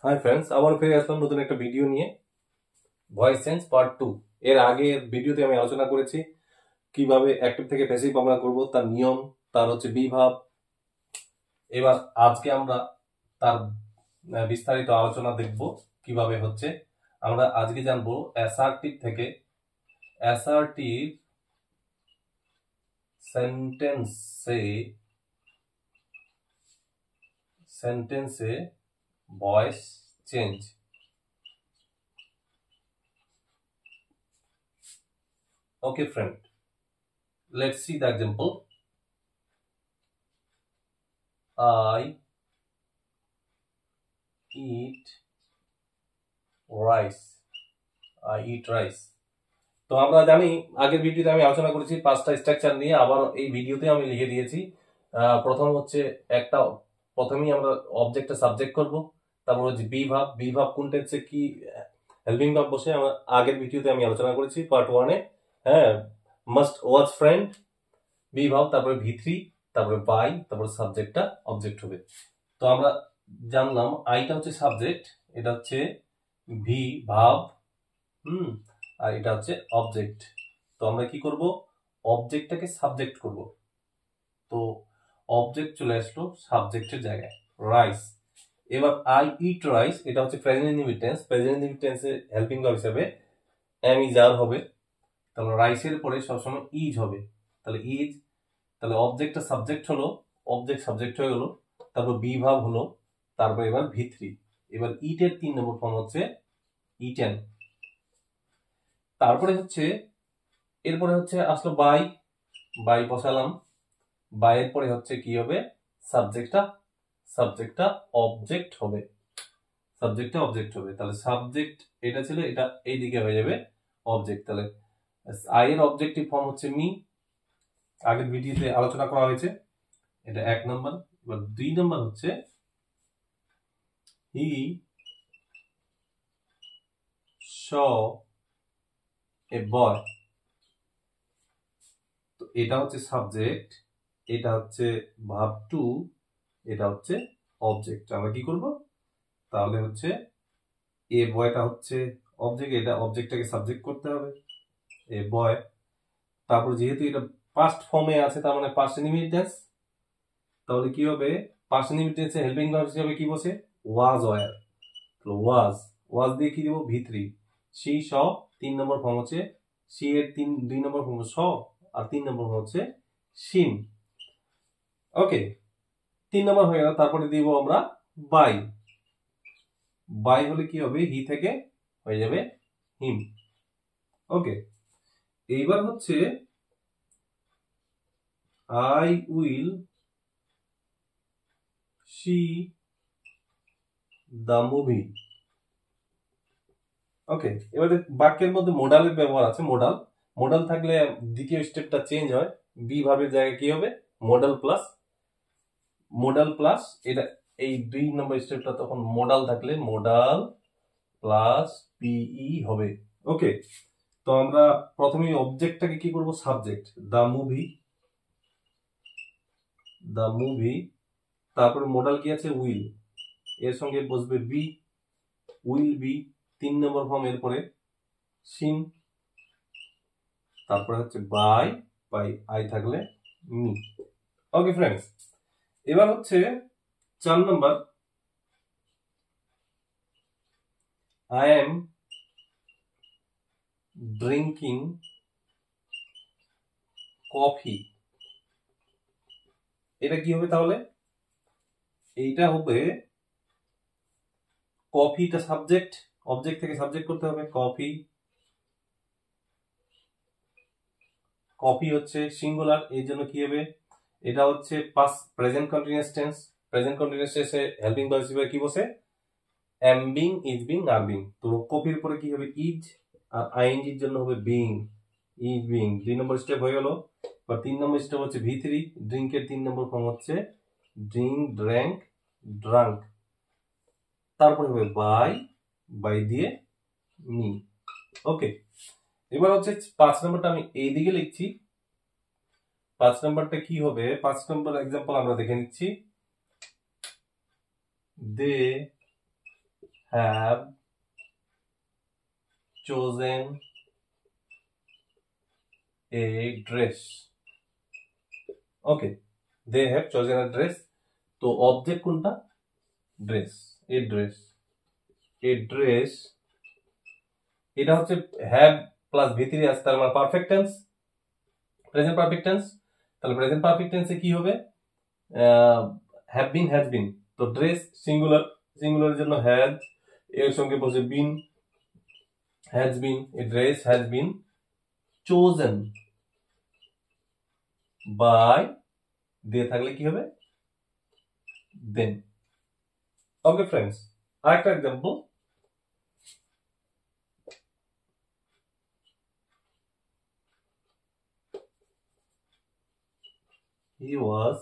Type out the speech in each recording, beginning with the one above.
Hi friends, আবার ফিরে আসলাম নতুন একটা ভিডিও নিয়ে। Voice change part 2। এর আগের ভিডিওতে আমি আলোচনা করেছি কিভাবে অ্যাক্টিভ থেকে প্যাসিভ আমরা করব, তার নিয়ম, তার হচ্ছে বিভাব। এবার আজকে আমরা তার বিস্তারিত আলোচনা দেখব কিভাবে হচ্ছে। আমরা আজকে জানবো অ্যাসার্টিভ থেকে। অ্যাসার্টিভ সেন্টেন্সে voice change. Okay, friend. Let's see the example. I eat rice. I eat rice. তো আমরা জানি আগের ভিডিওতে আমি আলোচনা করেছি 5টা স্ট্রাকচার নিয়ে, আবার এই ভিডিওতে আমি লিখে দিয়েছি। প্রথম হচ্ছে প্রথমেই আমরা অবজেক্টটা সাবজেক্ট করব, তারপর হচ্ছে বিভাব কোন টেন্সে কি হেল্পিং ভাব বসে আমার আগের ভিডিওতে আমি আলোচনা করেছি পার্ট 1-এ। হ্যাঁ, মাস্ট ওয়াচ ফ্রেন্ড, বিভাব, তারপরে V3, তারপরে বাই, তারপরে সাবজেক্টটা অবজেক্ট হবে। তো আমরা জানলাম আইটা হচ্ছে সাবজেক্ট, এটা হচ্ছে ভাব, আর এটা হচ্ছে অবজেক্ট। তো আমরা কি করব, অবজেক্টটাকে সাবজেক্ট করব। তো অবজেক্ট চলে আসলো সাবজেক্টের জায়গায়, রাইস। এবার আই ইট রাইস, এটা হচ্ছে present indefinite tense. Present indefinite টেন্সে হেল্পিং ভার্ব হিসেবে এম ইজ আর হবে। তাহলে রাইসের পরে সবসময় ইজ হবে। তাহলে ইজ, তাহলে অবজেক্টটা সাবজেক্ট হলো, অবজেক্ট সাবজেক্ট হয়ে গেল, তারপর বিভাব হলো, তারপর এবার V3। এবার ইটের 3 নম্বর ফর্ম হচ্ছে ইটেন। তারপরে হচ্ছে এরপরে হচ্ছে আসলো বাই বসালাম। বাইয়ের পরে হচ্ছে কি হবে, সাবজেক্টটা অবজেক্ট হবে। তাহলে সাবজেক্ট এটা ছিল, এটা এইদিকে হয়ে যাবে অবজেক্ট। তাহলে আই এর অবজেক্টিভ ফর্ম হচ্ছে মি, আগের ভিডিওতে আলোচনা করা হয়েছে। এটা 1 নম্বর। এবার 2 নম্বর হচ্ছে হি saw a boy। তো এটা হচ্ছে সাবজেক্ট, এটা হচ্ছে ভার্ব টু, এটা হচ্ছে অবজেক্ট। আমরা কি করব, তাহলে হচ্ছে এ বয়টা হচ্ছে অবজেক্ট, এটা অবজেক্টটাকে সাবজেক্ট করতে হবে, এ বয়। তারপর যেহেতু এটা পাস্ট ফর্মে আছে, তার মানে পাস্ট ইনডিফিনিট টেন্স, তাহলে কি হবে, পাস্ট ইনডিফিনিট টেন্সে হেল্পিং ভার্ব হিসেবে কি বসে, ওয়াজ ওয়্যার। তো ওয়াজ দিয়ে কি দিব, V3। সি স 3 নম্বর ফর্ম হচ্ছে, সি এর 2 নম্বর ফর্ম স, আর 3 নম্বর ফর্ম হচ্ছে সিন। ওকে, 3 নম্বর হয়ে গেল। তারপরে দিব আমরা বাই হলে কি হবে, হি থেকে হয়ে যাবে হিম। ওকে, এইবার হচ্ছে I will see the movie. Okay, এবারে বাক্যের মধ্যে মোডালের ব্যবহার আছে। মোডাল থাকলে দ্বিতীয় স্টেপটা চেঞ্জ হয়। বি ভার্বের জায়গায় কি হবে, মোডাল প্লাস এটা, এই 2 নম্বর স্টেপটা তখন মোডাল থাকলে মোডাল প্লাস পিই হবে। ওকে, তো আমরা প্রথমে অবজেক্টটাকে কি করব, সাবজেক্ট, দ্য মুভি। তারপরে মোডাল কি আছে, উইল, এর সঙ্গে বসবে উইল বি 3 নম্বর ফর্ম, এরপরে সিন, তারপরে হচ্ছে বাই আই থাকলে মি। ওকে ফ্রেন্ডস, এবার হচ্ছে 4 নম্বর, আই এম ড্রিঙ্কিং কফি। এটা কি হবে, তাহলে এইটা হবে কফিটা সাবজেক্ট, অবজেক্ট থেকে সাবজেক্ট করতে হবে, কফি হচ্ছে সিঙ্গুলার, এই জন্য কি হবে, এটা হচ্ছে present continuous tense. Present continuous টেন্সে হেল্পিং ভার্ব হিসেবে কি বসে, am being, is being, are being. তো কপির পরে কি হবে, ইজ, আর আইএনজির জন্য হবে being, is being. 2 number step হয়ে গেল। বা 3 নম্বর স্টেপ হচ্ছে V3। ড্রিঙ্কের 3 নম্বর ফর্ম হচ্ছে ড্রিঙ্ক, ড্র্যাঙ্ক, ড্রাঙ্ক। তারপরে হবে বাই দিয়ে মি। ওকে, এবার হচ্ছে 5 নম্বরটা আমি এইদিকে লিখছি। 5 নম্বরটা কি হবে, 5 নম্বর এক্সাম্পল আমরা দেখে নিচ্ছি। দে have chosen a dress. Okay, they have chosen a dress. তো অবজেক্ট কোনটা? Dress. A dress, a dress, এটা হচ্ছে হ্যাভ প্লাস ভিতরে আসছে, তার মানে perfect tense, present perfect tense. তাহলে প্রেজেন্ট পারফেক্ট টেন্সে কি হবে? Have been, has been. তো ড্রেস সিঙ্গুলার, সিঙ্গুলারের জন্য হ্যাজ, এর সঙ্গে বসে been, has been, a dress has been chosen by, দিয়ে থাকলে কি হবে? then. Okay friends, আরেকটা example. he was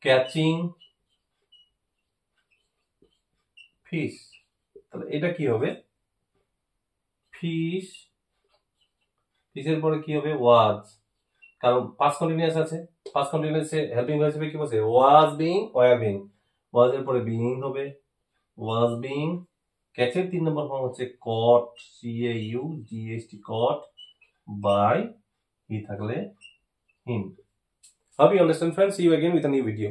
catching fish. তাহলে এটা কি হবে? ফিশ, ফিশের পরে কি হবে? ওয়াজ, কারণ পাস্ট কন্টিনিউয়াস আছে। পাস্ট কন্টিনিউয়াসে হেল্পিং ভার্ব হিসেবে কি বলছে? Was being, were being. Was এর পরে বিং হবে, ওয়াজ বিং। ক্যাচের 3 নম্বর ফর্ম হচ্ছে caught, CAUGHT, caught by, he থাকলে him. Hope you understand friends. See you again with a new video.